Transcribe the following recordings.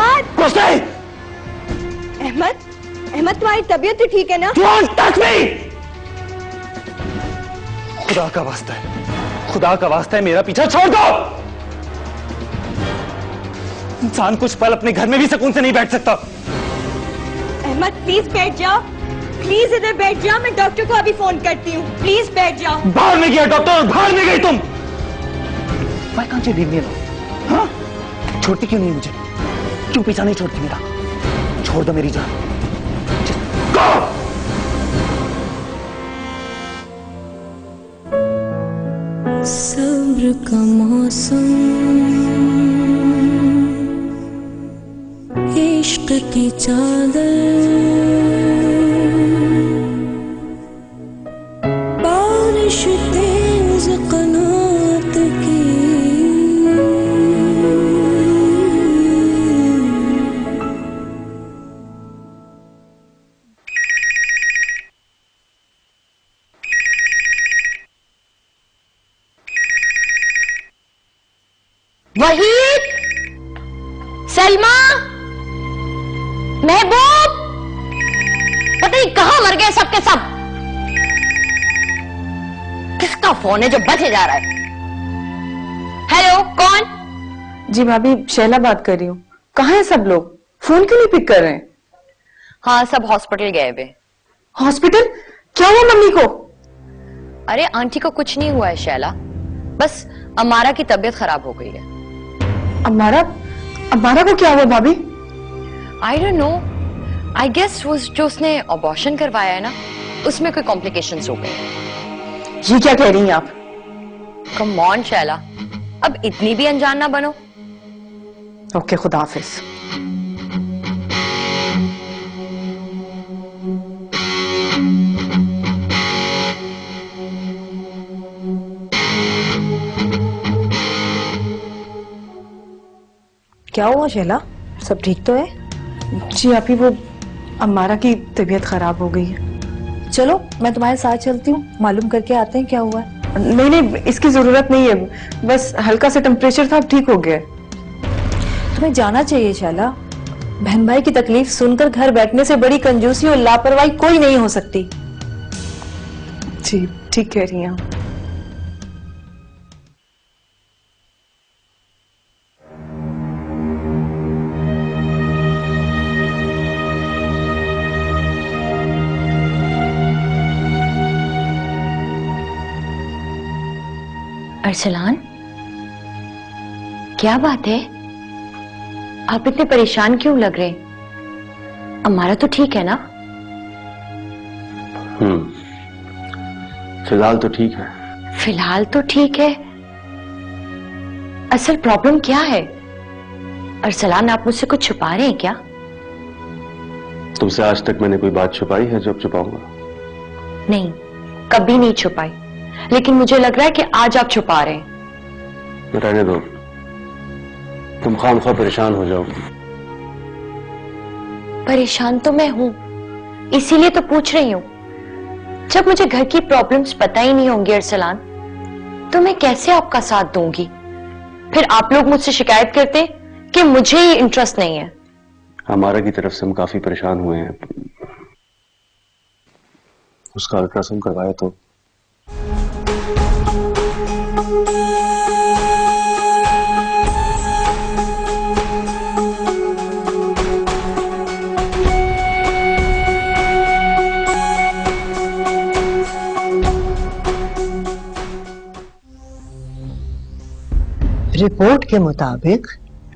अहमद! कुछ नहीं। अहमद, अहमद तुम्हारी तबीयत तो ठीक है ना? Don't touch me! खुदा का वास्ता है, खुदा का वास्ता है, मेरा पीछा छोड़ दो। इंसान कुछ पल अपने घर में भी सुकून से नहीं बैठ सकता। अहमद प्लीज बैठ जाओ, प्लीज इधर बैठ जाओ, मैं डॉक्टर को अभी फोन करती हूँ, प्लीज बैठ जाओ। बाहर में गया डॉक्टर, बाहर में गई तुम। Why can't you leave me alone? हाँ? छोड़ती क्यों नहीं मुझे? क्यों पीछा नहीं छोड़ती मेरा? छोड़ दो मेरी जान। Just go! सब्र का मौसम, इश्क की चादर, बारिश तेज कनात की, वहीद, सलमा, महबूब, पता नहीं कहां मर गए सबके सब। किसका फोन है जो बजे जा रहा है? हेलो, कौन? जी भाभी, शैला बात कर रही हूँ। कहाँ है सब लोग? फोन क्यों नहीं पिक कर रहे हैं? हाँ, सब हॉस्पिटल गए हुए। हॉस्पिटल? क्या हुआ मम्मी को? अरे आंटी को कुछ नहीं हुआ है शैला, बस अमारा की तबीयत खराब हो गई है। अमारा को क्या हुआ भाभी? I don't know, I guess वो जो उसने अबॉर्शन करवाया है ना, उसमें कोई कॉम्प्लिकेशंस हो गए। ये क्या कह रही हैं आप? कम ऑन शैला, अब इतनी भी अनजान ना बनो। ओके, खुदा हाफिज। क्या हुआ शैला, सब ठीक तो है? जी आपी, वो अमारा की तबीयत खराब हो गई है। चलो मैं तुम्हारे साथ चलती हूँ, मालूम करके आते हैं क्या हुआ है। नहीं नहीं, इसकी जरूरत नहीं है, बस हल्का सा टेम्परेचर था, अब ठीक हो गया। तुम्हें जाना चाहिए शैला, बहन भाई की तकलीफ सुनकर घर बैठने से बड़ी कंजूसी और लापरवाही कोई नहीं हो सकती। जी ठीक कह रही हैं आप। अरसलान, क्या बात है? आप इतने परेशान क्यों लग रहे? अमारा तो ठीक है ना? फिलहाल तो ठीक है। फिलहाल तो ठीक है। असल प्रॉब्लम क्या है? अरसलान, आप मुझसे कुछ छुपा रहे हैं क्या? तुमसे आज तक मैंने कोई बात छुपाई है जो अब छुपाऊंगा? नहीं, कभी नहीं छुपाई, लेकिन मुझे लग रहा है कि आज आप छुपा रहे हैं। रहने दो, तुम खामखा परेशान हो जाओगी। परेशान तो मैं हूं, इसीलिए तो पूछ रही हूं। जब मुझे घर की प्रॉब्लम्स पता ही नहीं होंगी अरसलान, तो मैं कैसे आपका साथ दूंगी? फिर आप लोग मुझसे शिकायत करते कि मुझे ही इंटरेस्ट नहीं है। हमारा की तरफ से हम काफी परेशान हुए हैं। उसका अल्ट्रासाउंड करवाया तो रिपोर्ट के मुताबिक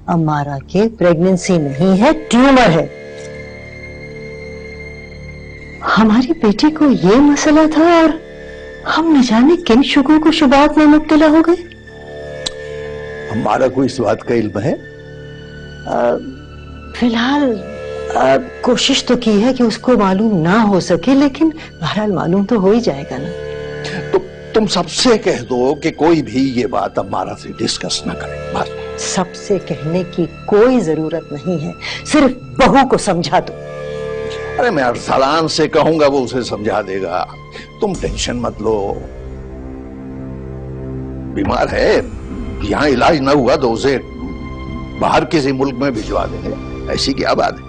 अमारा के प्रेगनेंसी नहीं है, ट्यूमर है। हमारी बेटी को ये मसला था और हम न जाने किन शुगों को शुबात में मुब्तला हो गए। अमारा को इस बात का इल्म है? फिलहाल कोशिश तो की है कि उसको मालूम ना हो सके, लेकिन बहरहाल मालूम तो हो ही जाएगा ना। तो तुम सबसे कह दो कि कोई भी ये बात अमारा से डिस्कस ना करे, बस। सबसे कहने की कोई जरूरत नहीं है, सिर्फ बहू को समझा दो। अरे मैं अरसलान से कहूंगा, वो उसे समझा देगा। तुम टेंशन मत लो। बीमार है, यहाँ इलाज न हुआ तो उसे बाहर किसी मुल्क में भिजवा देंगे। ऐसी क्या बात है?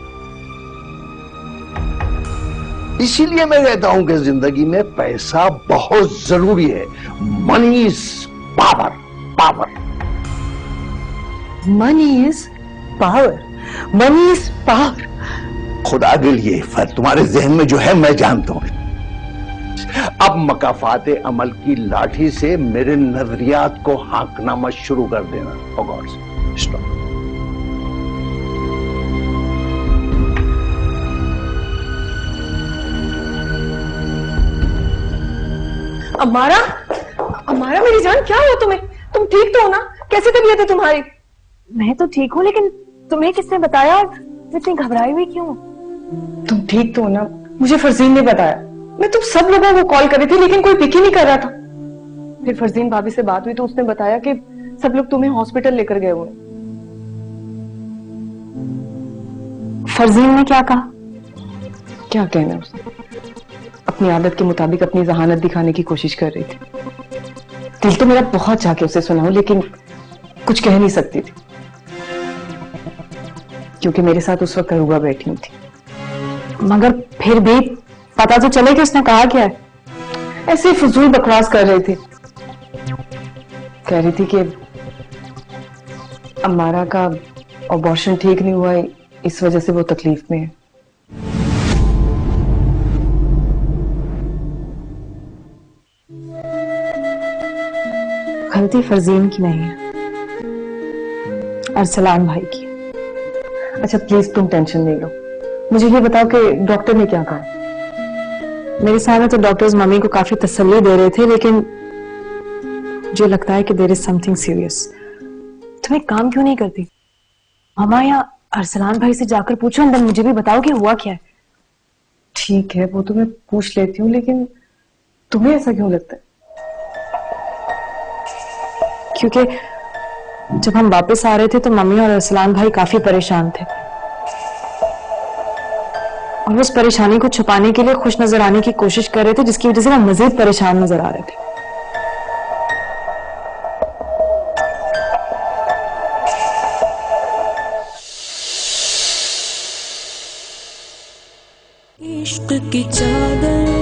इसीलिए मैं कहता हूं कि जिंदगी में पैसा बहुत जरूरी है। Money is power, power. Money is power, money is power. खुदा के लिए फर्क तुम्हारे जहन में जो है मैं जानता हूं। अब मकाफाते अमल की लाठी से मेरे नजरियात को हाँकना मत शुरू कर देना। For God sake, stop. अमारा, अमारा मेरी जान, क्या हुआ तुम्हें? तुम ठीक तो हो ना? कैसी तबीयत है तुम्हारी? मैं तो ठीक हूँ, लेकिन तुम्हें किसने बताया? इतनी घबराई हुई क्यों? तुम ठीक तो हो ना? मुझे फरजीन ने बताया। मैं तुम सब लोगों को कॉल कर रही थी लेकिन कोई पिक ही नहीं कर रहा था। फिर फरजीन भाभी से बात हुई तो उसने बताया कि सब लोग तुम्हें हॉस्पिटल लेकर गए हुए। फरजीन ने क्या कहा? क्या कहना उसने? अपनी आदत के मुताबिक अपनी जहानत दिखाने की कोशिश कर रही थी। दिल तो मेरा बहुत चाह के उसे सुनाऊं लेकिन कुछ कह नहीं सकती थी क्योंकि मेरे साथ उस वक्त अरूबा बैठी हुई थी। मगर फिर भी पता तो चले कि उसने कहा क्या है। ऐसे फजूल बकवास कर रही थी। कह रही थी कि अम्मारा का अबॉर्शन ठीक नहीं हुआ, इस वजह से वो तकलीफ में है। गलती फरजीन की नहीं है, अरसलान भाई की। अच्छा प्लीज तुम टेंशन नहीं लो, मुझे ये बताओ कि डॉक्टर ने क्या कहा? मेरे सामने तो डॉक्टर्स मम्मी को काफी तसल्ली दे रहे थे, लेकिन मुझे लगता है कि देयर इज समथिंग सीरियस। तुम एक काम क्यों नहीं करती? मामा या अरसलान भाई से जाकर पूछो, अंदर मुझे भी बताओ कि हुआ क्या है। ठीक है, वो तो मैं पूछ लेती हूँ, लेकिन तुम्हें ऐसा क्यों लगता है? क्योंकि जब हम वापस आ रहे थे तो मम्मी और अरसलान भाई काफी परेशान थे और उस परेशानी को छुपाने के लिए खुश नजर आने की कोशिश कर रहे थे, जिसकी वजह से वो मजीद परेशान नजर आ रहे थे। इश्क की चादर